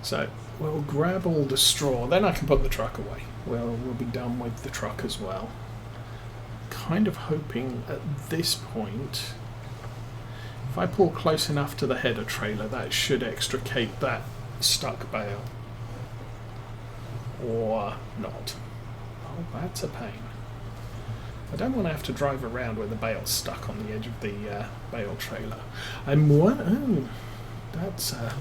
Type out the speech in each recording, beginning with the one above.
So we'll grab all the straw, then I can put the truck away. We'll be done with the truck as well. Kind of hoping at this point, if I pull close enough to the header trailer, that should extricate that stuck bale. Or not. Oh, that's a pain. I don't want to have to drive around with the bale stuck on the edge of the bale trailer. Oh, that's a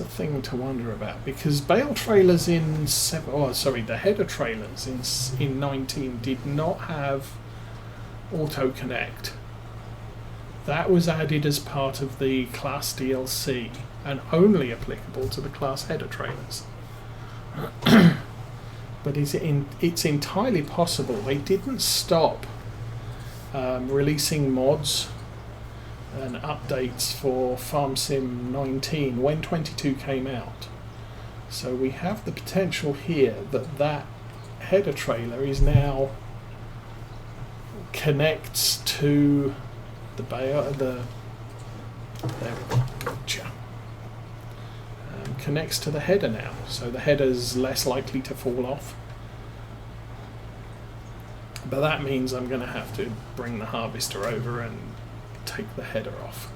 thing to wonder about, because bale trailers the header trailers in 19 did not have auto connect. That was added as part of the Claas DLC and only applicable to the Claas header trailers. But it's entirely possible they didn't stop releasing mods and updates for Farm Sim 19 when 22 came out. So we have the potential here that header trailer is now connects to the bale. There we go. Gotcha. Connects to the header now, so the header's less likely to fall off. But that means I'm going to have to bring the harvester over and take the header off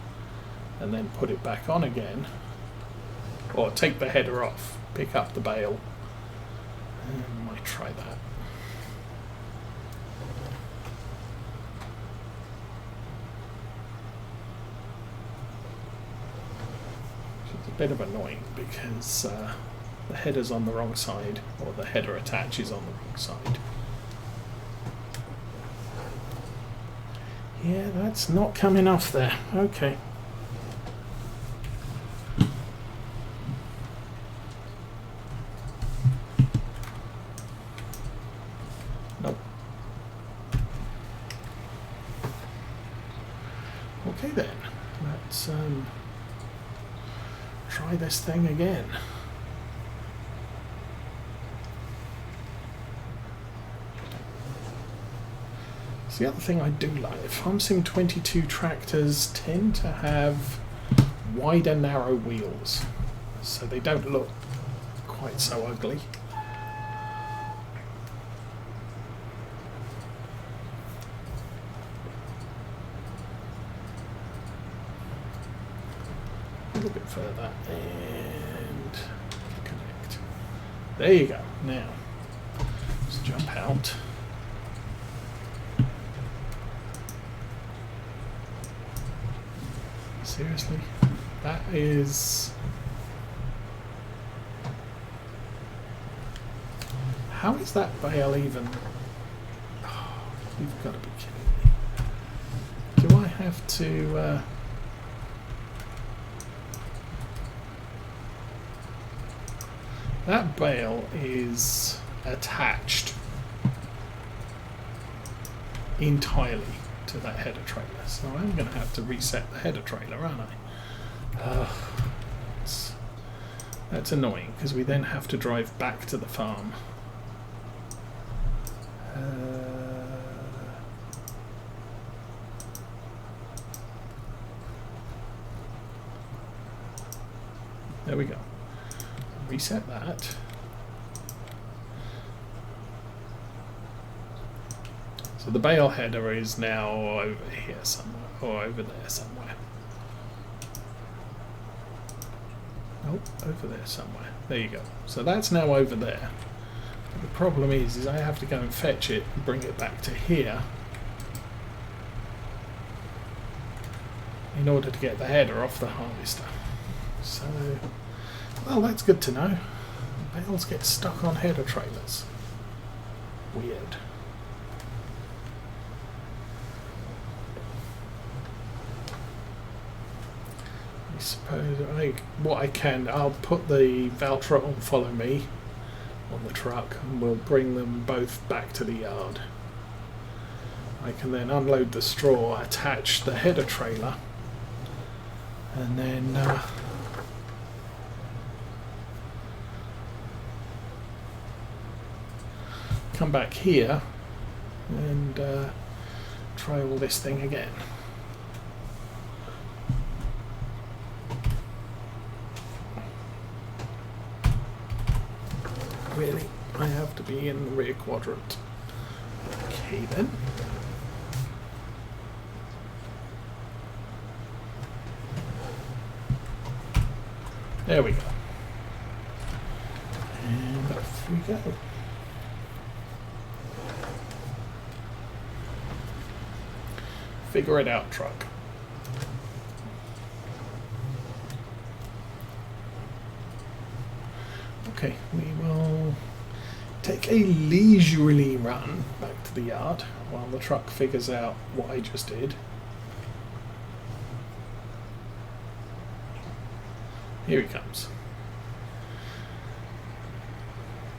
and then put it back on again, or take the header off, pick up the bale, and might try that. It's a bit of annoying because the header's on the wrong side, or the header attach is on the wrong side. Yeah, that's not coming off there. Okay. Nope. Okay then. Let's try this thing again. The other thing I do like, Farm Sim 22 tractors tend to have wider, narrow wheels, so they don't look quite so ugly. A little bit further and connect. There you go. Now, let's jump out. Seriously? That is... How is that bale even... Oh, you've got to be kidding me. Do I have to... That bale is attached entirely to that header trailer, so I'm going to have to reset the header trailer, aren't I? That's annoying, because we then have to drive back to the farm. There we go. Reset that. So the bale header is now over here somewhere, or over there somewhere. Nope, over there somewhere. There you go. So that's now over there. But the problem is I have to go and fetch it and bring it back to here in order to get the header off the harvester. So, well, that's good to know. Bales get stuck on header trailers. Weird. Suppose I'll put the Valtra on follow me on the truck and we'll bring them both back to the yard. I can then unload the straw, attach the header trailer, and then come back here and try all this thing again. Really, I have to be in the rear quadrant. Okay then. There we go. And off we go. Figure it out, truck. Okay, we will take a leisurely run back to the yard while the truck figures out what I just did. Here he comes.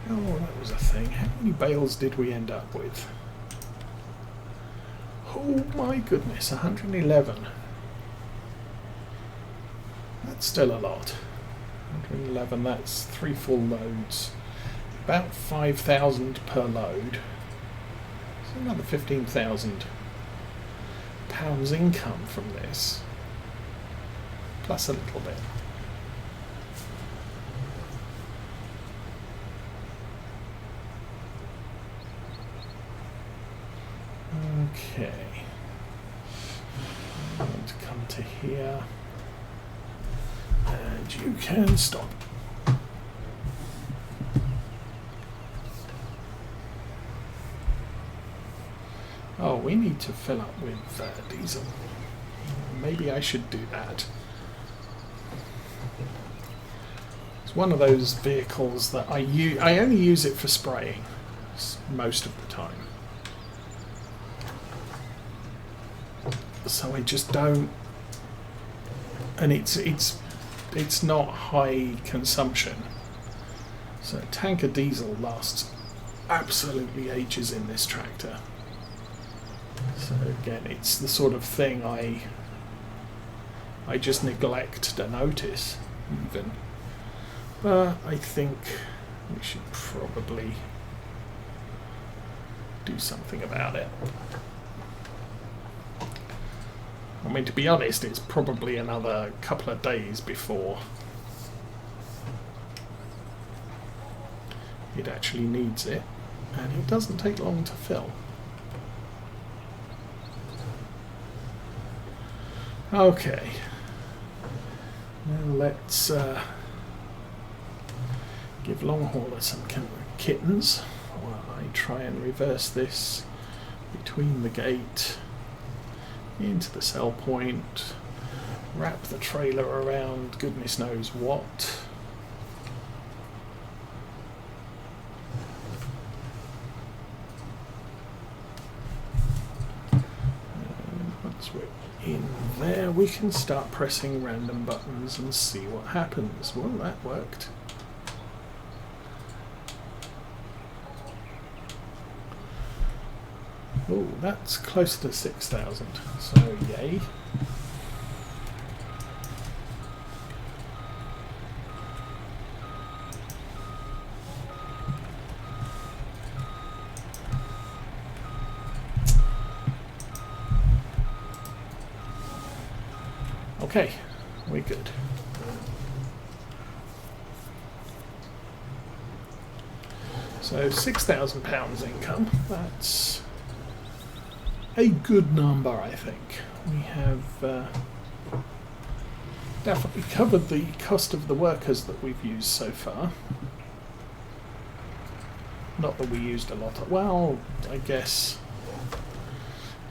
Oh, that was a thing. How many bales did we end up with? Oh my goodness, 111. That's still a lot. 111, that's 3 full loads. About 5,000 per load. So another 15,000 pounds income from this. Plus a little bit. Okay. I'm going to come to here. And you can stop. Oh, we need to fill up with diesel. Maybe I should do that. It's one of those vehicles that I only use it for spraying most of the time. So I just don't, and it's not high consumption. So a tank of diesel lasts absolutely ages in this tractor. So again, it's the sort of thing I just neglect to notice even. But I think we should probably do something about it. I mean, to be honest, it's probably another couple of days before it actually needs it, and it doesn't take long to fill. Okay, now let's give long hauler some kittens while I try and reverse this between the gate into the sell point, wrap the trailer around goodness knows what. And once we're in there, we can start pressing random buttons and see what happens. Well, that worked. Oh, that's close to 6,000, so yay. Okay, we're good. So £6,000 income, that's a good number, I think. We have definitely covered the cost of the workers that we've used so far. Not that we used a lot of, well, I guess,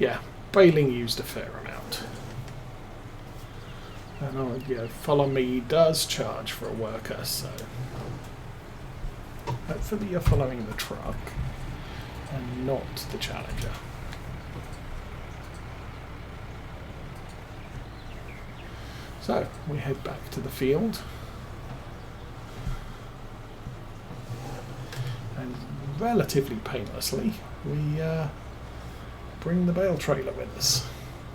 yeah, baling used a fair amount. And yeah, Follow Me does charge for a worker, so hopefully you're following the truck and not the Challenger. So, we head back to the field, and relatively painlessly, we bring the bale trailer with us,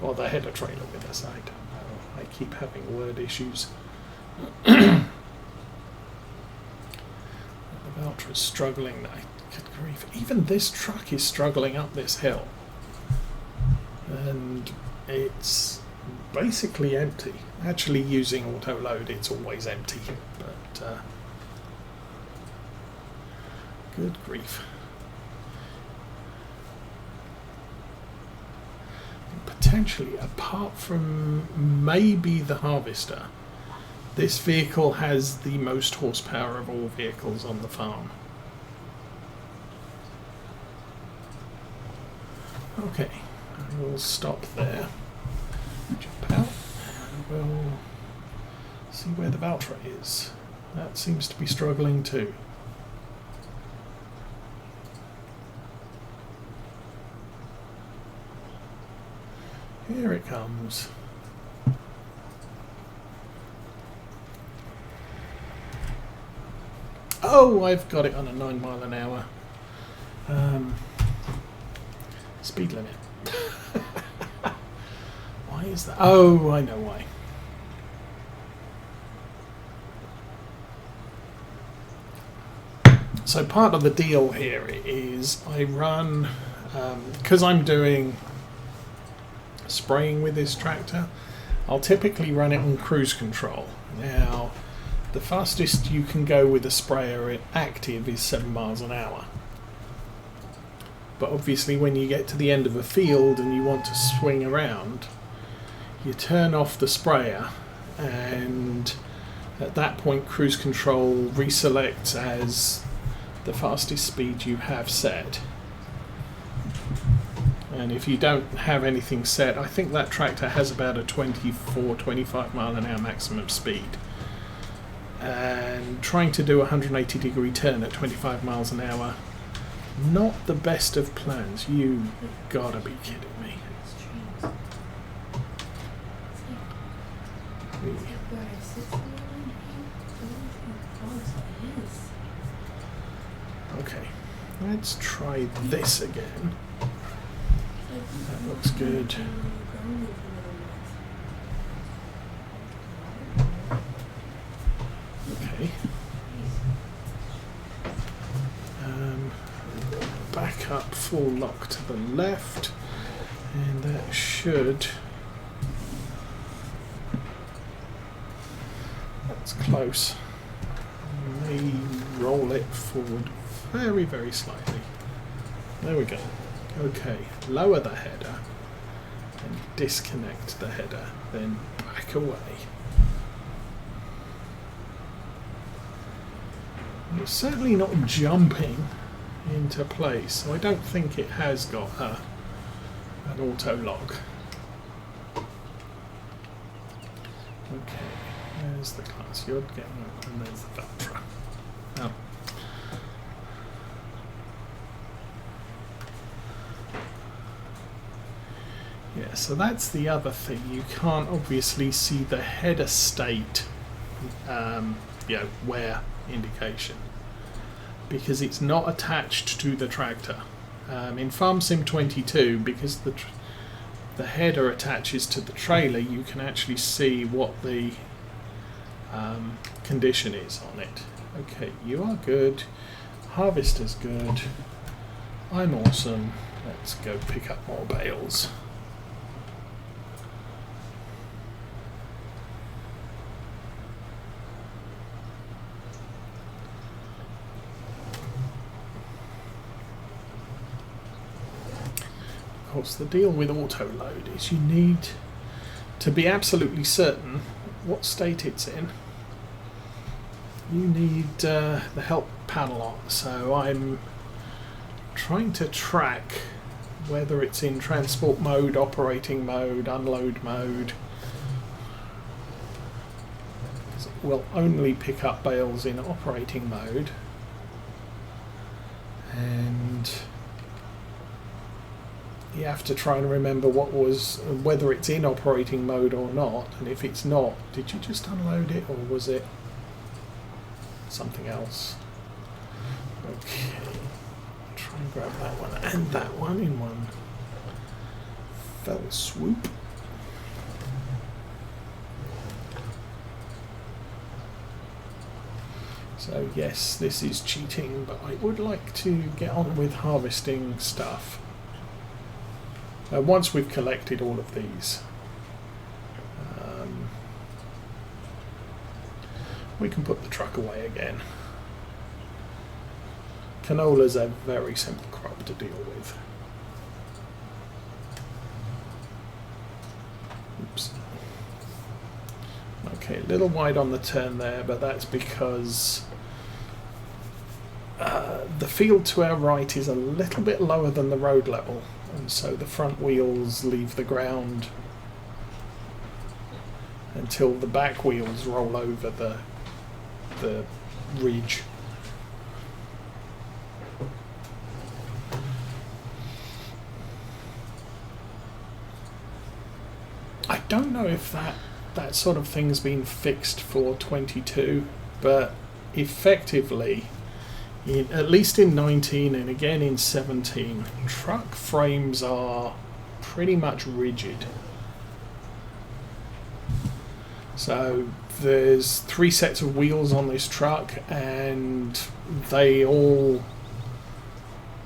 or the header trailer with us, I don't know, I keep having word issues. The Valtra's struggling, good grief, even this truck is struggling up this hill, and it's basically empty. Actually, using auto load, it's always empty, but Good grief. Potentially, apart from maybe the harvester, this vehicle has the most horsepower of all vehicles on the farm. Okay, we'll stop there. Jump out, and we'll see where the Valtra is. That seems to be struggling too. Here it comes. Oh, I've got it on a 9 mile an hour speed limit. Why is that? Oh, I know why. So part of the deal here is I run, because I'm doing spraying with this tractor, I'll typically run it on cruise control. Now, the fastest you can go with a sprayer active is 7 miles an hour. But obviously when you get to the end of a field and you want to swing around, you turn off the sprayer, and at that point cruise control reselects as the fastest speed you have set. And if you don't have anything set, I think that tractor has about a 24-25 mile an hour maximum speed. And trying to do a 180-degree turn at 25 miles an hour, not the best of plans. You gotta be kidding me. Okay, let's try this again. That looks good. Okay. Back up full lock to the left, and that should. That's close. May roll it forward very, very slightly. There we go. Okay, lower the header and disconnect the header, then back away. It's certainly not jumping into place, so I don't think it has got an auto lock. Okay, there's the Claas. You're getting up, and there's the Valtra. Oh. Yeah, so that's the other thing. You can't obviously see the header state, wear indication, because it's not attached to the tractor. In Farm Sim 22, because the header attaches to the trailer, you can actually see what the condition is on it. Okay, you are good. Harvester's good. I'm awesome. Let's go pick up more bales. Of course, the deal with auto load is you need to be absolutely certain what state it's in. You need the help panel on, so I'm trying to track whether it's in transport mode, operating mode, unload mode. It will only pick up bales in operating mode, and you have to try and remember whether it's in operating mode or not, and if it's not, did you just unload it or was it something else? Okay, try and grab that one and that one in one fell swoop. So yes, this is cheating, but I would like to get on with harvesting stuff. Once we've collected all of these, we can put the truck away again. Canola's a very simple crop to deal with. Oops. Okay, a little wide on the turn there, but that's because the field to our right is a little bit lower than the road level, and so the front wheels leave the ground until the back wheels roll over the ridge. I don't know if that sort of thing's been fixed for 22, but effectively, at least in 19 and again in 17, truck frames are pretty much rigid. So there's 3 sets of wheels on this truck, and they all,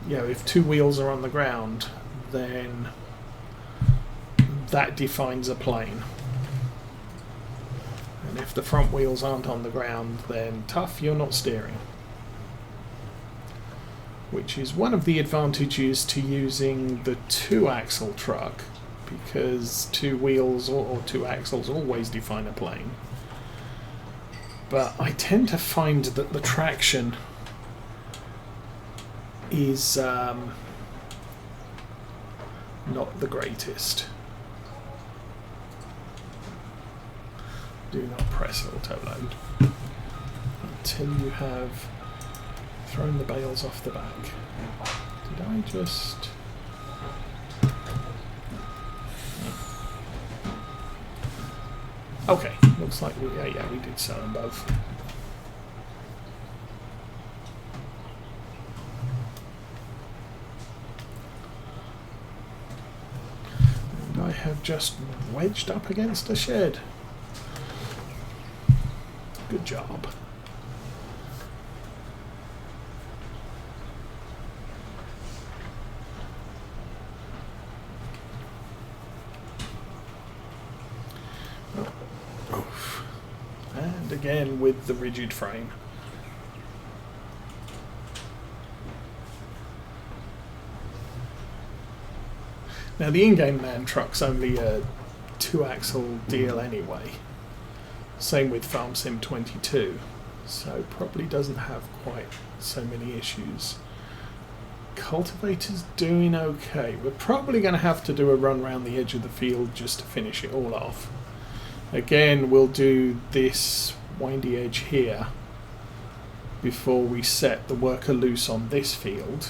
if 2 wheels are on the ground, then that defines a plane. And if the front wheels aren't on the ground, then tough, you're not steering. Which is one of the advantages to using the 2-axle truck, because 2 wheels or 2 axles always define a plane. But I tend to find that the traction is not the greatest. Do not press auto load until you have thrown the bales off the back. Did I just... Okay, looks like we did sell them both. And I have just wedged up against a shed. Good job. And again with the rigid frame. Now the in-game man truck's only a 2-axle deal anyway. Same with Farm Sim 22, so probably doesn't have quite so many issues. Cultivator's doing okay. We're probably going to have to do a run around the edge of the field just to finish it all off. Again, we'll do this windy edge here before we set the worker loose on this field.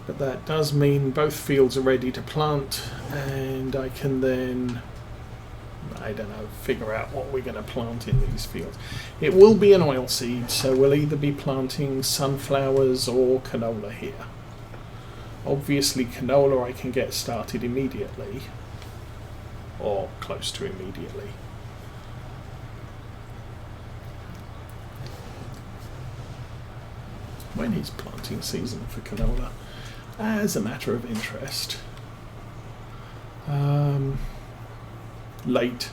But that does mean both fields are ready to plant, and I can then, I don't know, figure out what we're going to plant in these fields. It will be an oilseed, so we'll either be planting sunflowers or canola here. Obviously canola I can get started immediately, or close to immediately. When is planting season for canola? As a matter of interest, late.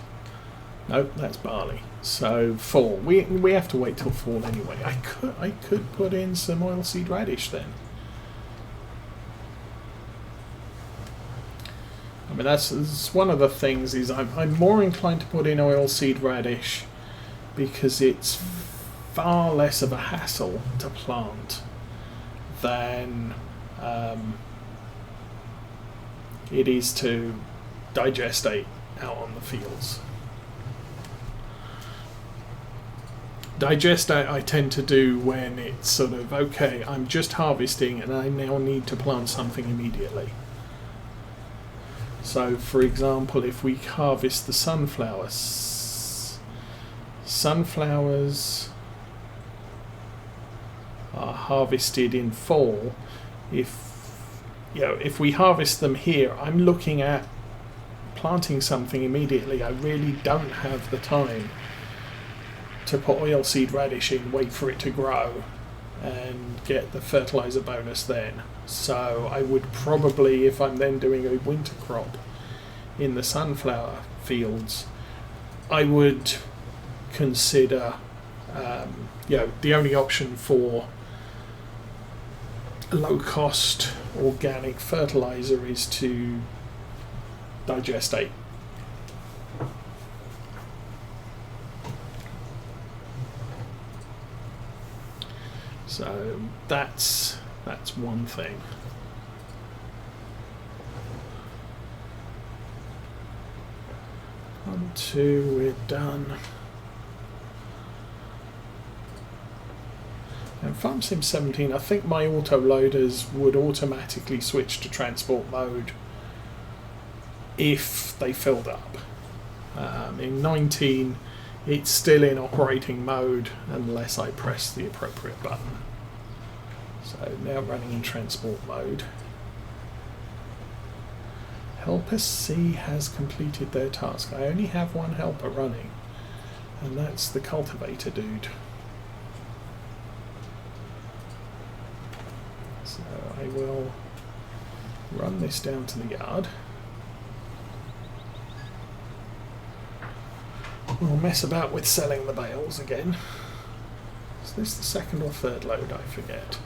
Nope, that's barley. So fall. We have to wait till fall anyway. I could put in some oilseed radish then. I mean that's one of the things is I'm more inclined to put in oilseed radish because it's far less of a hassle to plant than it is to digestate out on the fields. Digestate I tend to do when it's sort of, okay, I'm just harvesting and I now need to plant something immediately. So for example, if we harvest the sunflowers are harvested in fall. If we harvest them here, I'm looking at planting something immediately. I really don't have the time to put oilseed radish in, wait for it to grow, and get the fertilizer bonus then. So I would probably, if I'm then doing a winter crop in the sunflower fields, I would consider The only option for low-cost organic fertilizer is to digestate. So that's one thing. One, two, we're done. And FarmSim 17, I think my auto loaders would automatically switch to transport mode if they filled up. In 19, it's still in operating mode unless I press the appropriate button. So now running in transport mode. Helper C has completed their task. I only have one helper running, and that's the cultivator dude. So I will run this down to the yard. We'll mess about with selling the bales again. Is this the second or third load? I forget.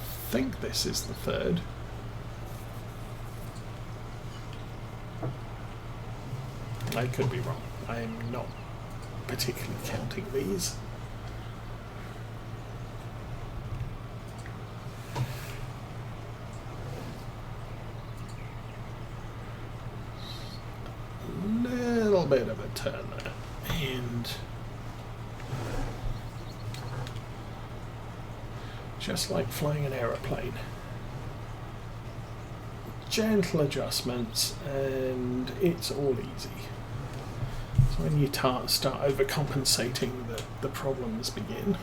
I think this is the third. I could be wrong. I'm not particularly counting these. Little bit of a turn there, and just like flying an aeroplane, gentle adjustments and it's all easy. So when you start overcompensating, the problems begin.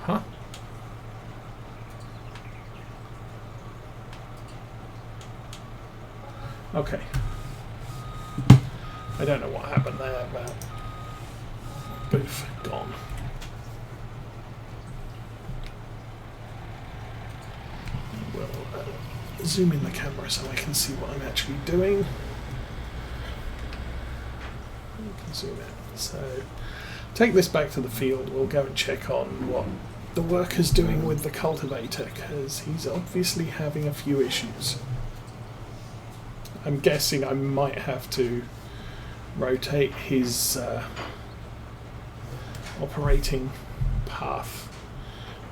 Huh? Okay. I don't know what happened there, but boof, gone. We'll zoom in the camera so I can see what I'm actually doing. You can zoom in. So take this back to the field. We'll go and check on what the worker's doing with the cultivator, because he's obviously having a few issues. I'm guessing I might have to rotate his operating path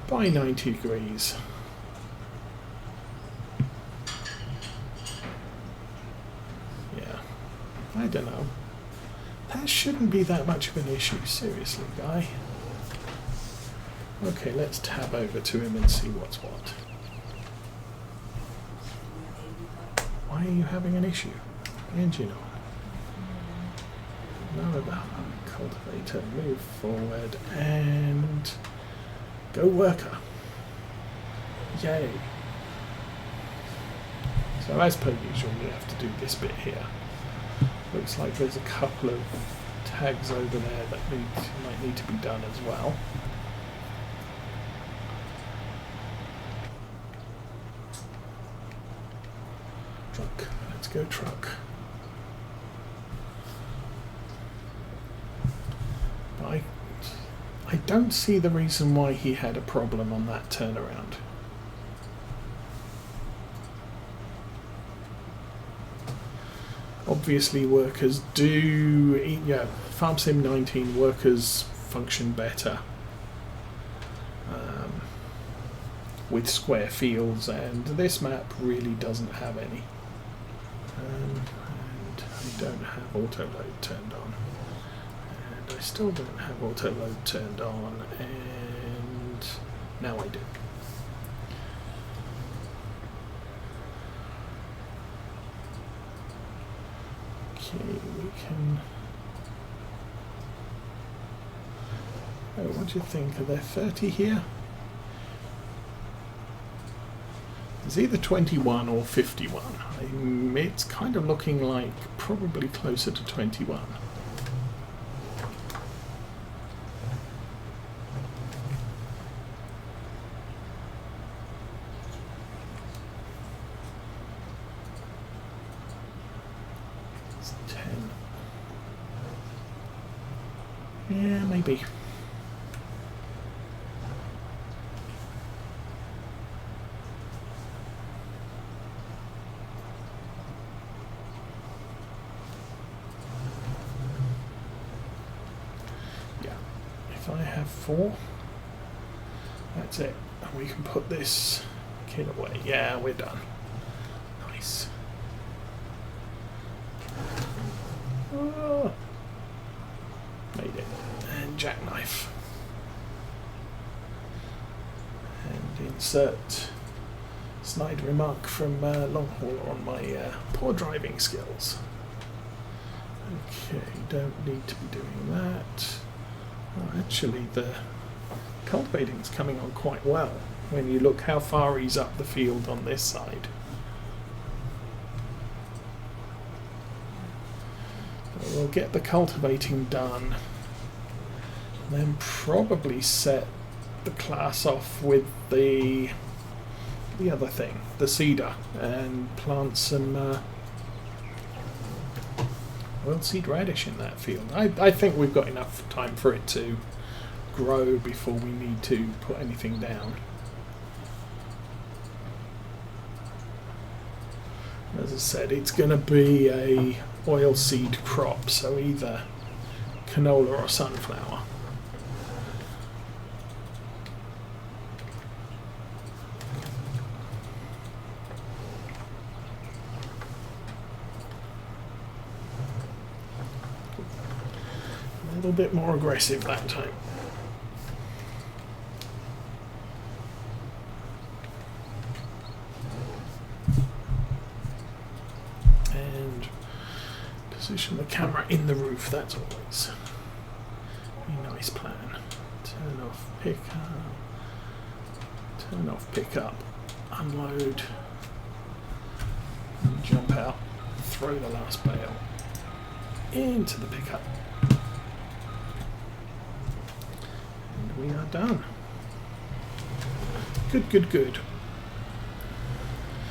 by 90 degrees. Yeah, I don't know. That shouldn't be that much of an issue, seriously, guy. Okay, let's tab over to him and see what's what. Why are you having an issue? Engine on. None of that. Cultivator, move forward and go worker. Yay. So as per usual, we have to do this bit here. Looks like there's a couple of tags over there that might need to be done as well. Truck. Let's go truck. But I don't see the reason why he had a problem on that turnaround. Obviously workers do, yeah, FarmSim 19 workers function better with square fields, and this map really doesn't have any. And I don't have auto load turned on, and I still don't have auto load turned on, and now I do. Okay, we can. Oh, what do you think? Are there 30 here? It's either 21 or 51. It's kind of looking like probably closer to 21. Yeah, maybe. Yeah, if I have 4, that's it. And we can put this kit away. Yeah, we're done. Nice. Oh, made it. And jackknife. And insert snide remark from Longhauler on my poor driving skills. Okay, don't need to be doing that. Oh, actually, the cultivating's coming on quite well when you look how far he's up the field on this side. So we'll get the cultivating done, and then probably set the Claas off with the other thing, the cedar, and plant some oilseed radish in that field. I think we've got enough time for it to grow before we need to put anything down. As I said, it's going to be a oilseed crop, so either canola or sunflower. A little bit more aggressive that time. And position the camera in the roof, that's always a nice plan. Turn off pick up, unload, and jump out, throw the last bale into the pickup. We are done. Good, good, good.